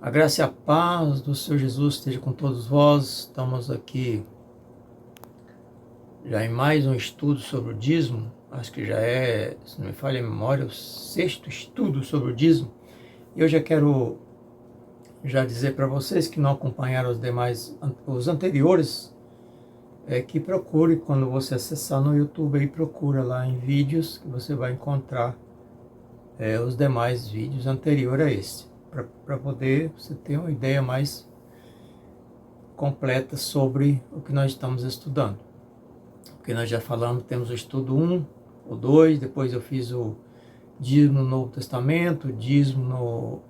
A graça e a paz do Senhor Jesus esteja com todos vós. Estamos aqui já em mais um estudo sobre o dízimo. Acho que já é, se não me falha a memória, o sexto estudo sobre o dízimo. E eu já quero dizer para vocês que não acompanharam os anteriores, que procure, quando você acessar no YouTube, aí procura lá em vídeos, que você vai encontrar os demais vídeos anteriores a esse, para poder você ter uma ideia mais completa sobre o que nós estamos estudando. Porque nós já falamos, temos o estudo 1, o 2, depois eu fiz o dízimo no Novo Testamento, o dízimo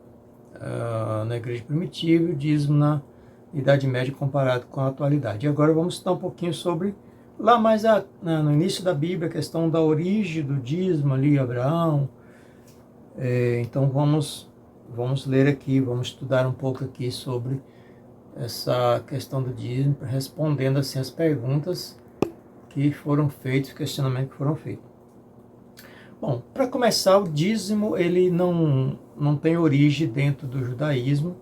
na Igreja Primitiva e o dízimo na Idade Média comparado com a atualidade. E agora vamos estudar um pouquinho sobre, lá mais no início da Bíblia, a questão da origem do dízimo ali, Abraão. Então vamos ler aqui, vamos estudar um pouco aqui sobre essa questão do dízimo, respondendo assim as perguntas que foram feitos, questionamentos que foram feitos. Bom, para começar, o dízimo ele não tem origem dentro do judaísmo.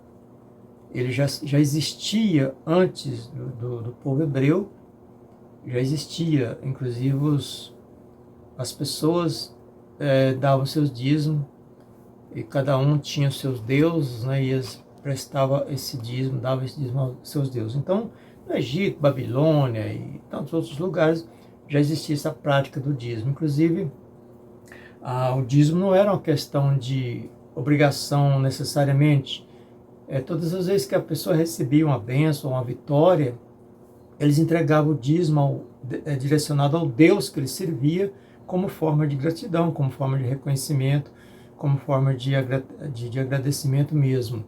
Ele já existia antes do povo hebreu, já existia, inclusive as pessoas davam seus dízimos, e cada um tinha seus deuses, né, e eles prestava esse dízimo, dava esse dízimo aos seus deuses. Então, no Egito, Babilônia e tantos outros lugares já existia essa prática do dízimo. Inclusive, o dízimo não era uma questão de obrigação necessariamente. Todas as vezes que a pessoa recebia uma bênção, uma vitória, eles entregavam o dízimo direcionado ao Deus que ele servia, como forma de gratidão, como forma de reconhecimento, como forma de agradecimento mesmo.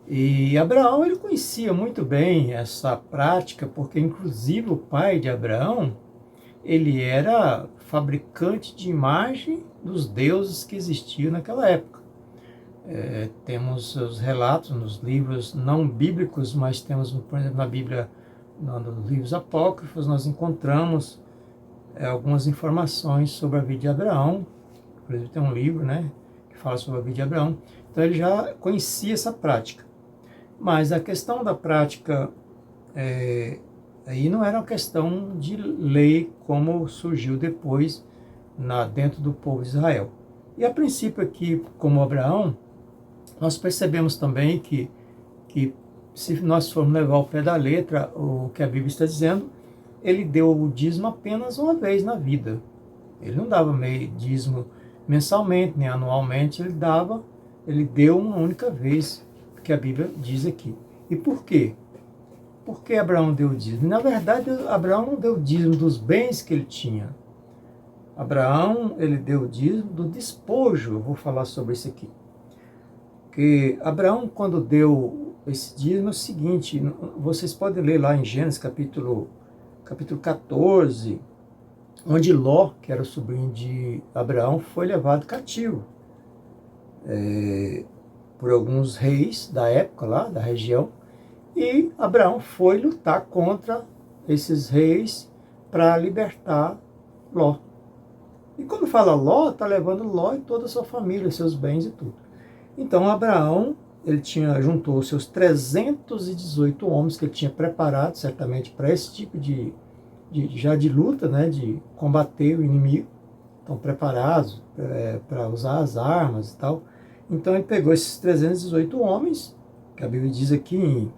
E Abraão, ele conhecia muito bem essa prática, porque inclusive o pai de Abraão, ele era fabricante de imagem dos deuses que existiam naquela época. Temos os relatos nos livros não bíblicos, mas temos, por exemplo, na Bíblia, nos livros apócrifos, nós encontramos algumas informações sobre a vida de Abraão. Inclusive tem um livro, né, que fala sobre a vida de Abraão. Então ele já conhecia essa prática. Mas a questão da prática aí não era uma questão de lei como surgiu depois dentro do povo de Israel. E a princípio aqui, como Abraão, nós percebemos também que se nós formos levar ao pé da letra o que a Bíblia está dizendo, ele deu o dízimo apenas uma vez na vida. Ele não dava dízimo mensalmente, nem anualmente, ele deu uma única vez, que a Bíblia diz aqui. E por quê? Por que Abraão deu o dízimo? Na verdade, Abraão não deu o dízimo dos bens que ele tinha. Abraão, ele deu o dízimo do despojo. Eu vou falar sobre isso aqui. Porque Abraão, quando deu esse dízimo, é o seguinte, vocês podem ler lá em Gênesis capítulo 14, onde Ló, que era o sobrinho de Abraão, foi levado cativo por alguns reis da época lá, da região, e Abraão foi lutar contra esses reis para libertar Ló. E quando fala Ló, está levando Ló e toda a sua família, seus bens e tudo. Então Abraão, ele juntou seus 318 homens que ele tinha preparado certamente para esse tipo de luta, né, de combater o inimigo. Estão preparados para usar as armas e tal. Então ele pegou esses 318 homens, que a Bíblia diz aqui,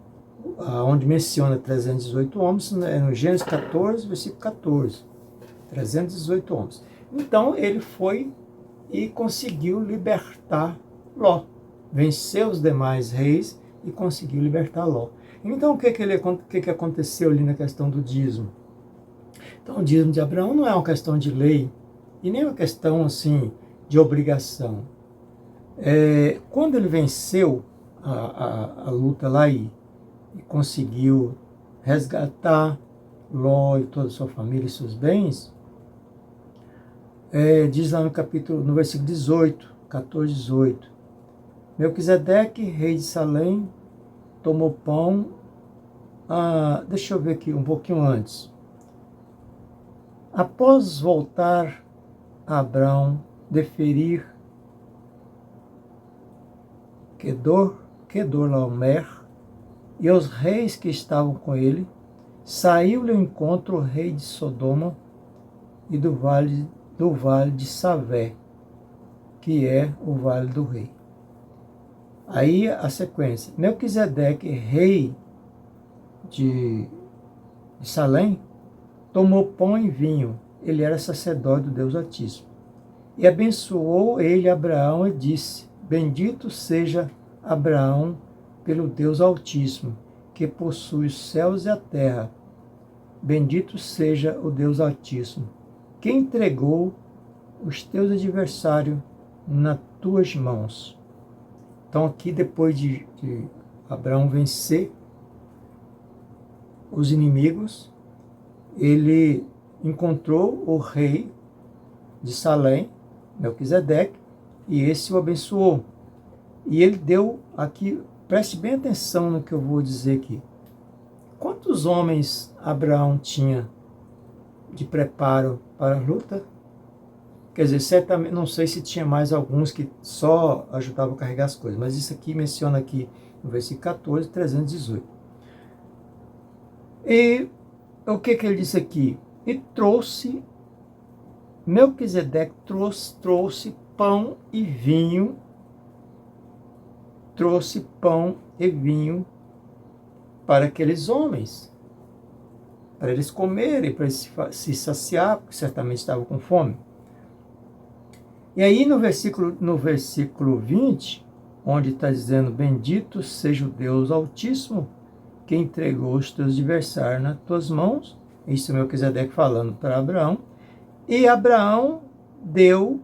onde menciona 318 homens, no Gênesis 14, versículo 14. 318 homens. Então ele foi e conseguiu libertar Ló. Venceu os demais reis e conseguiu libertar Ló. Então o que aconteceu ali na questão do dízimo? Então o dízimo de Abraão não é uma questão de lei e nem uma questão assim de obrigação. Quando ele venceu a luta lá e conseguiu resgatar Ló e toda a sua família e seus bens, diz lá no versículo 18, 14, 18, Melquisedeque, rei de Salém, tomou pão, deixa eu ver aqui um pouquinho antes. Após voltar a Abrão, deferir Quedorlaomer e aos reis que estavam com ele, saiu-lhe ao encontro o rei de Sodoma e do vale de Savé, que é o vale do rei. Aí a sequência. Melquisedeque, rei de Salém, tomou pão e vinho. Ele era sacerdote do Deus Altíssimo. E abençoou ele Abraão e disse: Bendito seja Abraão pelo Deus Altíssimo, que possui os céus e a terra. Bendito seja o Deus Altíssimo, que entregou os teus adversários nas tuas mãos. Então aqui, depois de Abraão vencer os inimigos, ele encontrou o rei de Salém, Melquisedeque, e esse o abençoou. E ele deu aqui, preste bem atenção no que eu vou dizer aqui. Quantos homens Abraão tinha de preparo para a luta? Quer dizer, certamente, não sei se tinha mais alguns que só ajudavam a carregar as coisas, mas isso aqui menciona aqui no versículo 14, 318. E o que ele disse aqui? E trouxe, Melquisedeque trouxe pão e vinho, para aqueles homens, para eles comerem, para eles se saciar, porque certamente estavam com fome. E aí no versículo 20, onde está dizendo: Bendito seja o Deus Altíssimo, que entregou os teus adversários nas tuas mãos. Isso é Melquisedeque falando para Abraão. E Abraão deu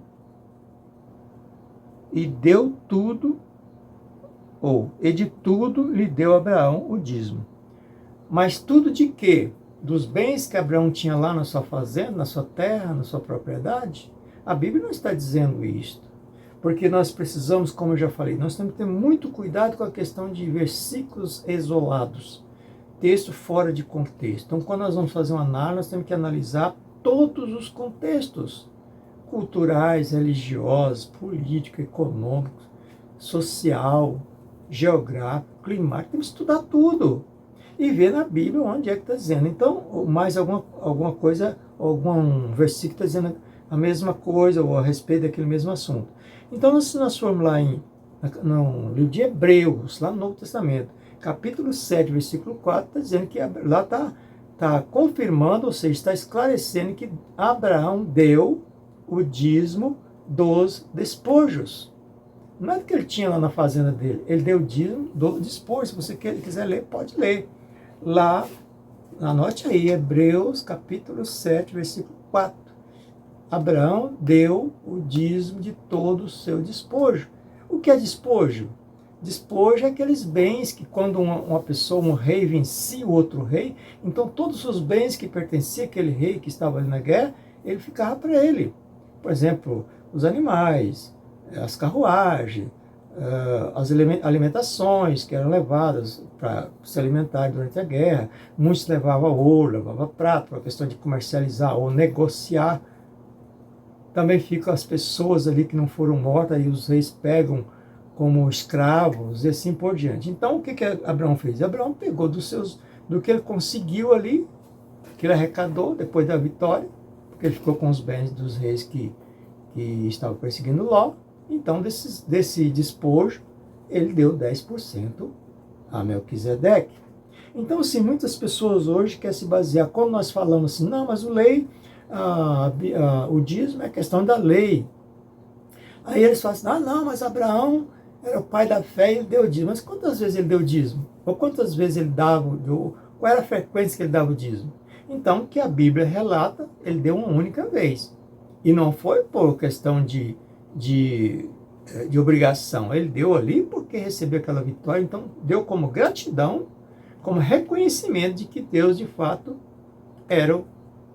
tudo, e de tudo lhe deu Abraão o dízimo. Mas tudo de quê? Dos bens que Abraão tinha lá na sua fazenda, na sua terra, na sua propriedade? A Bíblia não está dizendo isto, porque nós precisamos, como eu já falei, nós temos que ter muito cuidado com a questão de versículos isolados, texto fora de contexto. Então, quando nós vamos fazer uma análise, nós temos que analisar todos os contextos culturais, religiosos, político, econômico, social, geográfico, climático. Temos que estudar tudo e ver na Bíblia onde é que está dizendo. Então, mais alguma coisa, algum versículo está dizendo a mesma coisa ou a respeito daquele mesmo assunto. Então, se nós formos lá no livro de Hebreus, lá no Novo Testamento, capítulo 7, versículo 4, está dizendo que lá está confirmando, ou seja, está esclarecendo que Abraão deu o dízimo dos despojos. Não é do que ele tinha lá na fazenda dele, ele deu o dízimo do despojo. Se você quiser ler, pode ler. Lá, anote aí, Hebreus capítulo 7, versículo 4. Abraão deu o dízimo de todo o seu despojo. O que é despojo? Despojo é aqueles bens que quando uma pessoa, um rei, vencia o outro rei, então todos os bens que pertenciam àquele rei que estava ali na guerra, ele ficava para ele. Por exemplo, os animais, as carruagens, as alimentações que eram levadas para se alimentar durante a guerra. Muitos levavam ouro, levavam prata, para a questão de comercializar ou negociar. Também ficam as pessoas ali que não foram mortas e os reis pegam como escravos e assim por diante. Então, o que Abraão fez? Abraão pegou do que ele conseguiu ali, que ele arrecadou depois da vitória, porque ele ficou com os bens dos reis que estavam perseguindo Ló. Então, desse despojo, ele deu 10% a Melquisedeque. Então, assim, muitas pessoas hoje querem se basear, quando nós falamos assim, não, mas o dízimo é questão da lei. Aí eles falam assim, não, mas Abraão era o pai da fé e ele deu o dízimo. Mas quantas vezes ele deu o dízimo? Ou quantas vezes ele dava, qual era a frequência que ele dava o dízimo? Então, que a Bíblia relata, ele deu uma única vez. E não foi por questão de obrigação. Ele deu ali porque recebeu aquela vitória, então deu como gratidão, como reconhecimento de que Deus, de fato, era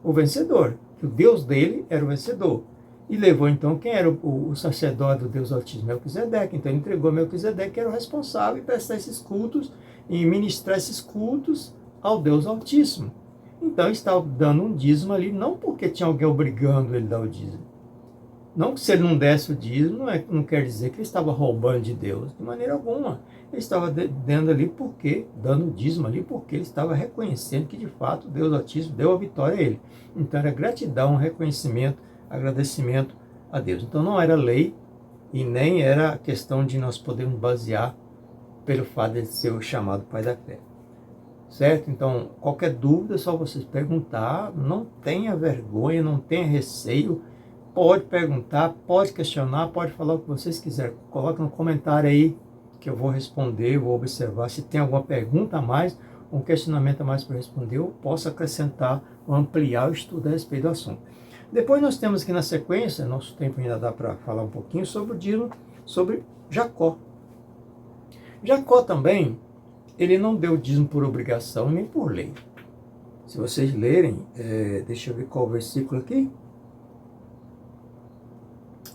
o vencedor, que o Deus dele era o vencedor. E levou, então, quem era o sacerdote do Deus Altíssimo? Melquisedeque. Então, ele entregou a Melquisedeque, que era o responsável em prestar esses cultos, e ministrar esses cultos ao Deus Altíssimo. Então, ele estava dando um dízimo ali, não porque tinha alguém obrigando ele a dar o dízimo, Não que se ele não desse o dízimo, não quer dizer que ele estava roubando de Deus, de maneira alguma. Ele estava dando ali porque, dando o dízimo ali porque ele estava reconhecendo que de fato Deus Altíssimo deu a vitória a ele. Então era gratidão, reconhecimento, agradecimento a Deus. Então não era lei e nem era questão de nós podermos basear pelo fato de ele ser o chamado pai da fé. Certo? Então, qualquer dúvida é só vocês perguntar, não tenha vergonha, não tenha receio, pode perguntar, pode questionar, pode falar o que vocês quiserem. Coloque no comentário aí que eu vou responder, vou observar. Se tem alguma pergunta a mais, um questionamento a mais para responder, eu posso acrescentar ou ampliar o estudo a respeito do assunto. Depois nós temos aqui na sequência, nosso tempo ainda dá para falar um pouquinho sobre o dízimo, sobre Jacó. Jacó também, ele não deu dízimo por obrigação nem por lei. Se vocês lerem, deixa eu ver qual versículo aqui.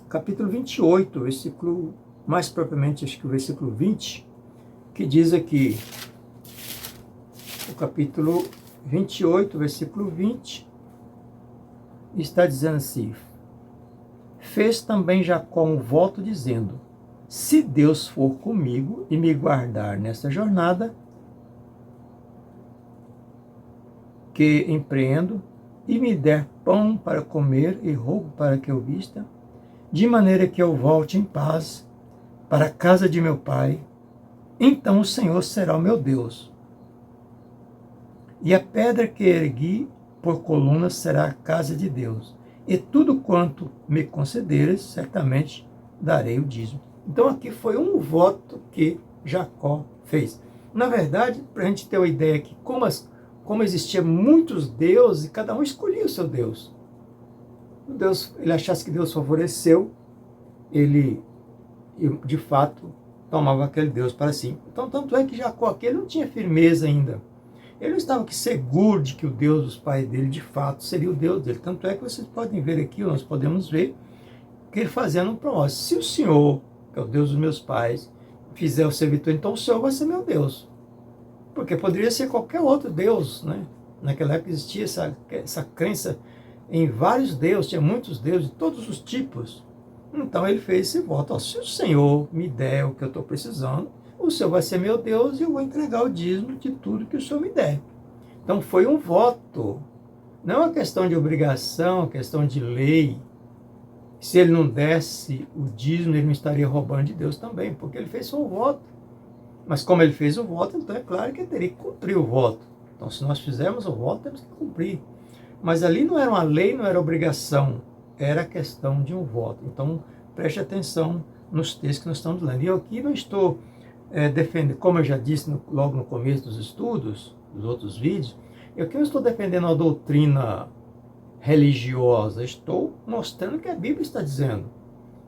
Capítulo 28, versículo, mais propriamente acho que o versículo 20, que diz aqui, o capítulo 28, versículo 20, está dizendo assim: fez também Jacó um voto dizendo: se Deus for comigo e me guardar nessa jornada que empreendo, e me der pão para comer e roupa para que eu vista, de maneira que eu volte em paz para a casa de meu pai, então o Senhor será o meu Deus. E a pedra que ergui por coluna será a casa de Deus. E tudo quanto me concederes, certamente darei o dízimo. Então aqui foi um voto que Jacó fez. Na verdade, para a gente ter uma ideia que como existiam muitos deuses, e cada um escolhia o seu Deus. Ele achasse que Deus favoreceu, ele de fato tomava aquele Deus para si. Então, tanto é que Jacó aqui ele não tinha firmeza ainda. Ele não estava aqui seguro de que o Deus dos pais dele, de fato, seria o Deus dele. Tanto é que vocês podem ver aqui, nós podemos ver, que ele fazendo um propósito. Se o Senhor, que é o Deus dos meus pais, fizer o servitor, então o Senhor vai ser meu Deus. Porque poderia ser qualquer outro Deus, né? Naquela época existia essa crença em vários deuses, tinha muitos deuses de todos os tipos. Então ele fez esse voto: se o Senhor me der o que eu estou precisando, o Senhor vai ser meu Deus e eu vou entregar o dízimo de tudo que o Senhor me der. Então foi um voto, não é uma questão de obrigação, uma questão de lei. Se ele não desse o dízimo, ele não estaria roubando de Deus também, porque ele fez um voto. Mas como ele fez o voto, então é claro que ele teria que cumprir o voto. Então se nós fizermos o voto, temos que cumprir. Mas ali não era uma lei, não era obrigação, era questão de um voto. Então preste atenção nos textos que nós estamos lendo. E eu aqui não estou defendendo, como eu já disse logo no começo dos estudos, dos outros vídeos, eu aqui não estou defendendo a doutrina religiosa, estou mostrando o que a Bíblia está dizendo,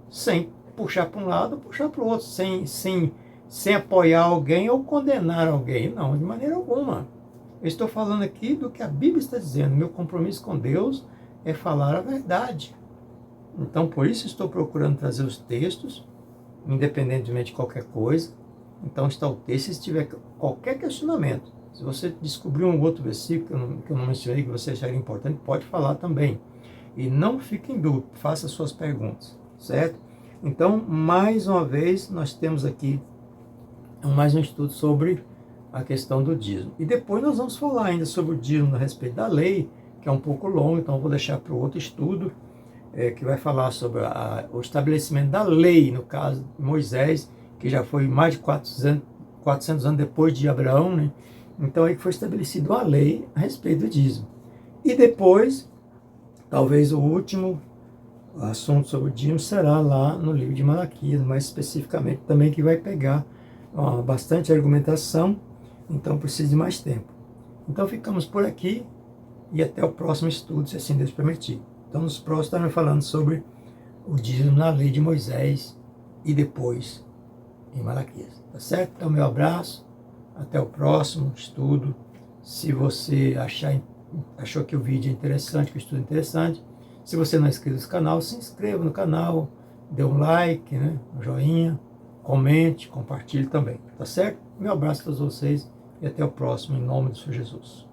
sem puxar para um lado ou puxar para o outro, sem apoiar alguém ou condenar alguém, não, de maneira alguma. Eu estou falando aqui do que a Bíblia está dizendo. Meu compromisso com Deus é falar a verdade. Então, por isso estou procurando trazer os textos, independentemente de qualquer coisa. Então está o texto. Se tiver qualquer questionamento, se você descobrir um outro versículo que eu não mencionei, que você acharia importante, pode falar também. E não fique em dúvida, faça suas perguntas, certo? Então, mais uma vez, nós temos aqui mais um estudo sobre a questão do dízimo. E depois nós vamos falar ainda sobre o dízimo a respeito da lei, que é um pouco longo, então eu vou deixar para o outro estudo, que vai falar sobre o estabelecimento da lei, no caso de Moisés, que já foi mais de 400 anos depois de Abraão, né? Então aí foi estabelecida uma lei a respeito do dízimo. E depois, talvez o último assunto sobre o dízimo será lá no livro de Malaquias, mais especificamente também, que vai pegar bastante argumentação, então precisa de mais tempo. Então ficamos por aqui e até o próximo estudo, se assim Deus permitir. Então nos próximos estaremos falando sobre o dízimo na lei de Moisés e depois em Malaquias. Tá certo? Então meu abraço, até o próximo estudo. Se você achou que o vídeo é interessante, que o estudo é interessante, se você não é inscrito nesse canal, se inscreva no canal, dê um like, né, um joinha, comente, compartilhe também, tá certo? Meu abraço a todos vocês e até o próximo, em nome do Senhor Jesus.